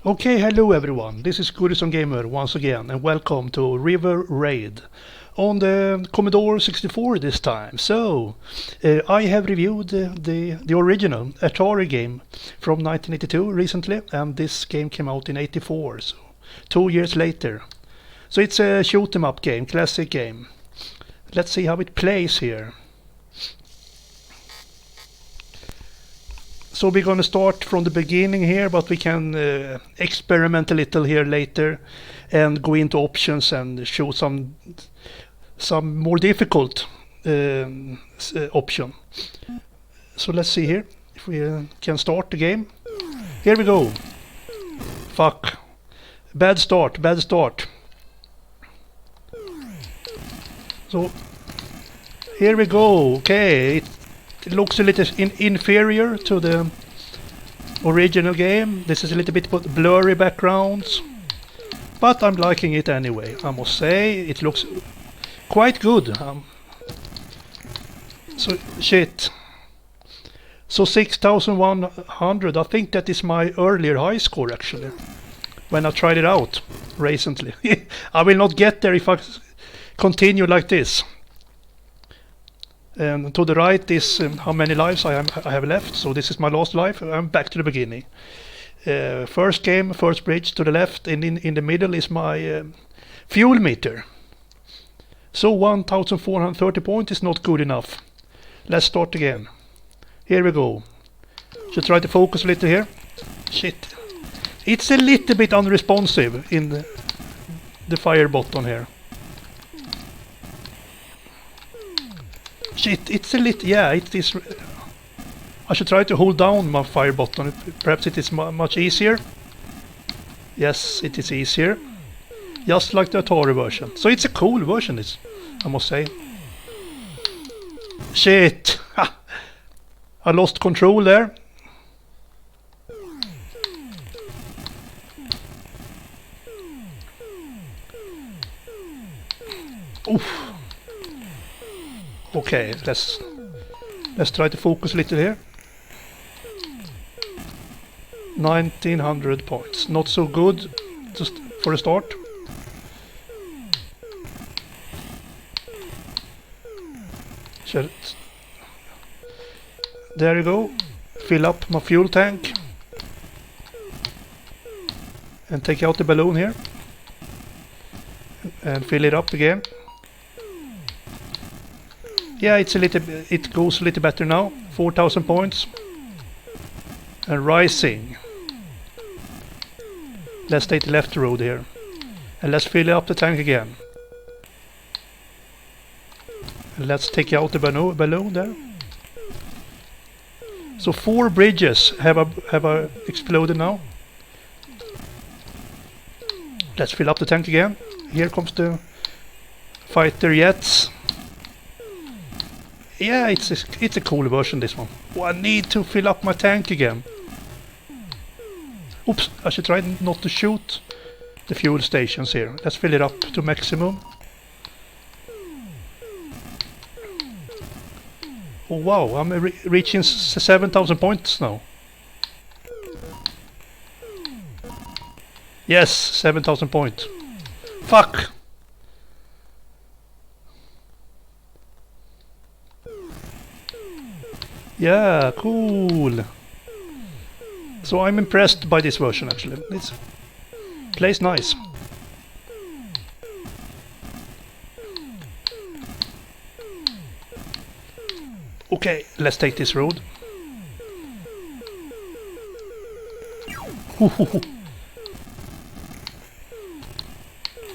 Okay, hello everyone, this is Goodison Gamer once again and welcome to River Raid on the Commodore 64 this time. So, I have reviewed the original Atari game from 1982 recently, and this game came out in 84, so 2 years later. So it's a shoot 'em up game, classic game. Let's see how it plays here. So we're going to start from the beginning here, but we can experiment a little here later and go into options and show some more difficult option. So let's see here if we can start the game. Here we go. Fuck. Bad start, bad start. So here we go. Okay, it looks a little inferior to the original game. This is a little bit blurry backgrounds, but I'm liking it anyway. I must say it looks quite good. So shit. So 6100. I think that is my earlier high score actually, when I tried it out recently. I will not get there if I continue like this. And to the right is how many lives I have left. So this is my last life. I'm back to the beginning. First game, first bridge to the left, and in the middle is my fuel meter. So 1430 points is not good enough. Let's start again. Here we go. Should try to focus a little here. Shit. It's a little bit unresponsive in the fire button here. Shit, it's a little, yeah, it is. I should try to hold down my fire button. Perhaps it is much easier. Yes, it is easier. Just like the Atari version. So it's a cool version, I must say. Shit! Ha. I lost control there. Oof. Okay, let's try to focus a little here. 1900 points, not so good just for a start. There you go. Fill up my fuel tank and take out the balloon here and fill it up again. Yeah, it goes a little better now. 4000 points. And rising. Let's take the left road here. And let's fill up the tank again. And let's take out the balloon there. So 4 bridges have exploded now. Let's fill up the tank again. Here comes the fighter jets. Yeah, it's a cool version, this one. Oh, I need to fill up my tank again. Oops, I should try not to shoot the fuel stations here. Let's fill it up to maximum. Oh wow, I'm reaching 7000 points now. Yes, 7000 points. Fuck! Yeah, cool. So I'm impressed by this version actually. It plays nice. Okay, let's take this road.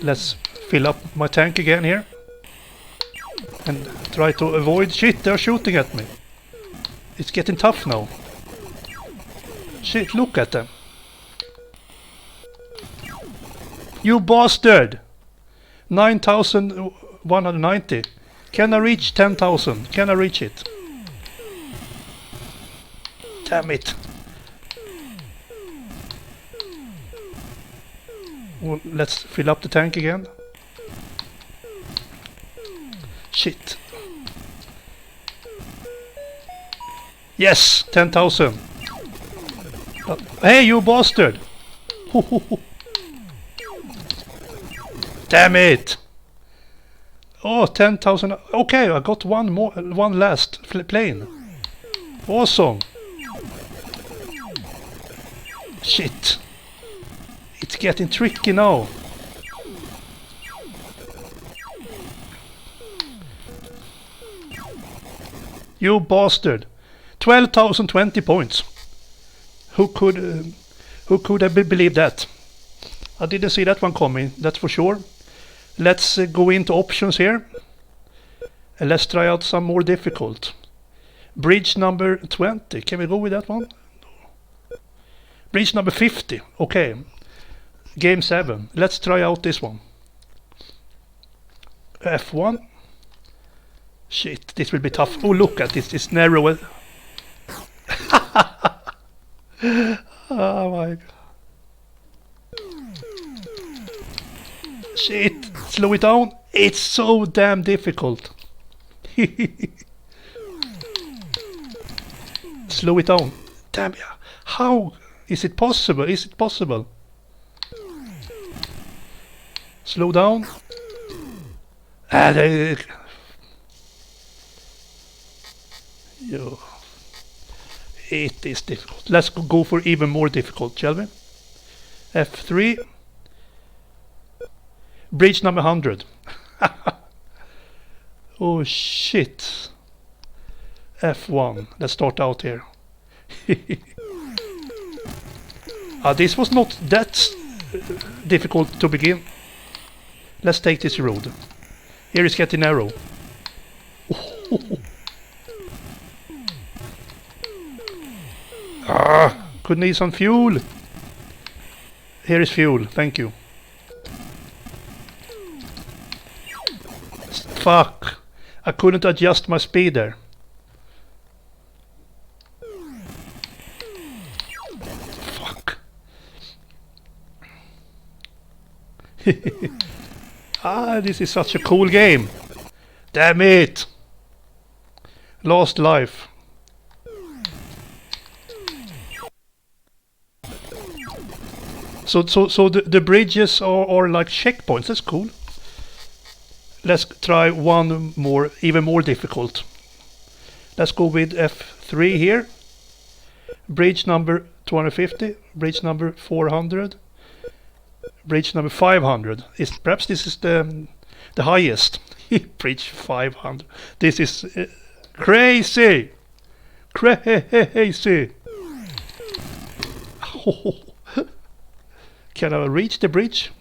Let's fill up my tank again here. And try to avoid shit, they're shooting at me. It's getting tough now. Shit, look at them. You bastard! 9190. Can I reach 10,000? Can I reach it? Damn it. Well, let's fill up the tank again. Shit. Yes, 10,000. Hey, you bastard! Damn it! Oh, 10,000. Okay, I got one last plane. Awesome. Shit. It's getting tricky now. You bastard. 12,020 points. Who could have believed that? I didn't see that one coming, that's for sure. Let's go into options here. And let's try out some more difficult. Bridge number 20. Can we go with that one? Bridge number 50. Okay. Game 7. Let's try out this one. F1. Shit, this will be tough. Oh, look at this. It's narrow. Oh my god. Shit, slow it down. It's so damn difficult. Slow it down. Damn, how is it possible? Is it possible? Slow down. Yo. It is difficult. Let's go for even more difficult, shall we? F3. Bridge number 100. Oh shit. F1. Let's start out here. This was not that difficult to begin. Let's take this road. Here is getting narrow. Could need some fuel. Here is fuel, thank you. Fuck. I couldn't adjust my speed there. Fuck. This is such a cool game. Damn it. Lost life. So the bridges are like checkpoints. That's cool. Let's try one more, even more difficult. Let's go with F3 here. Bridge number 250, bridge number 400, bridge number 500. Perhaps this is the highest. Bridge 500. This is crazy, crazy. Can I reach the bridge?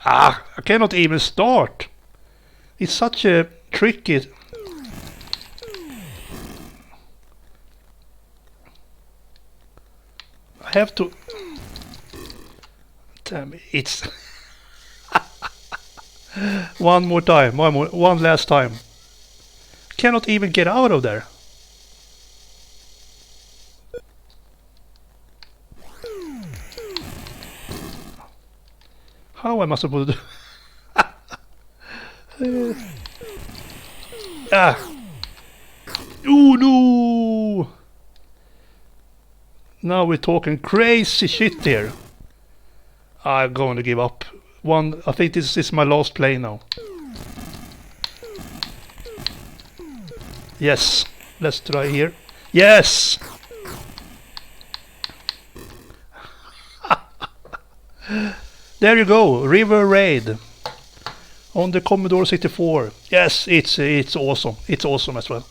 I cannot even start. It's such a tricky. I have to. Damn it! It's one more time. One last time. Cannot even get out of there. How am I supposed to Oh no! Now we're talking crazy shit here. I'm going to give up. I think this is my last play now. Yes, let's try here. Yes! There you go, River Raid on the Commodore 64. Yes, it's awesome. It's awesome as well.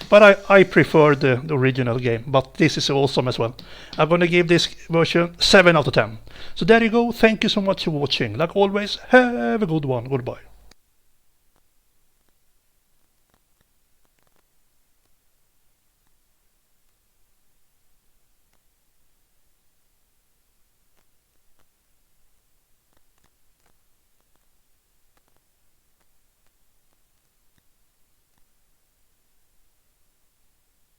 But I prefer the original game, but this is awesome as well. I'm gonna give this version 7 out of 10. So there you go. Thank you so much for watching. Like always, have a good one. Goodbye.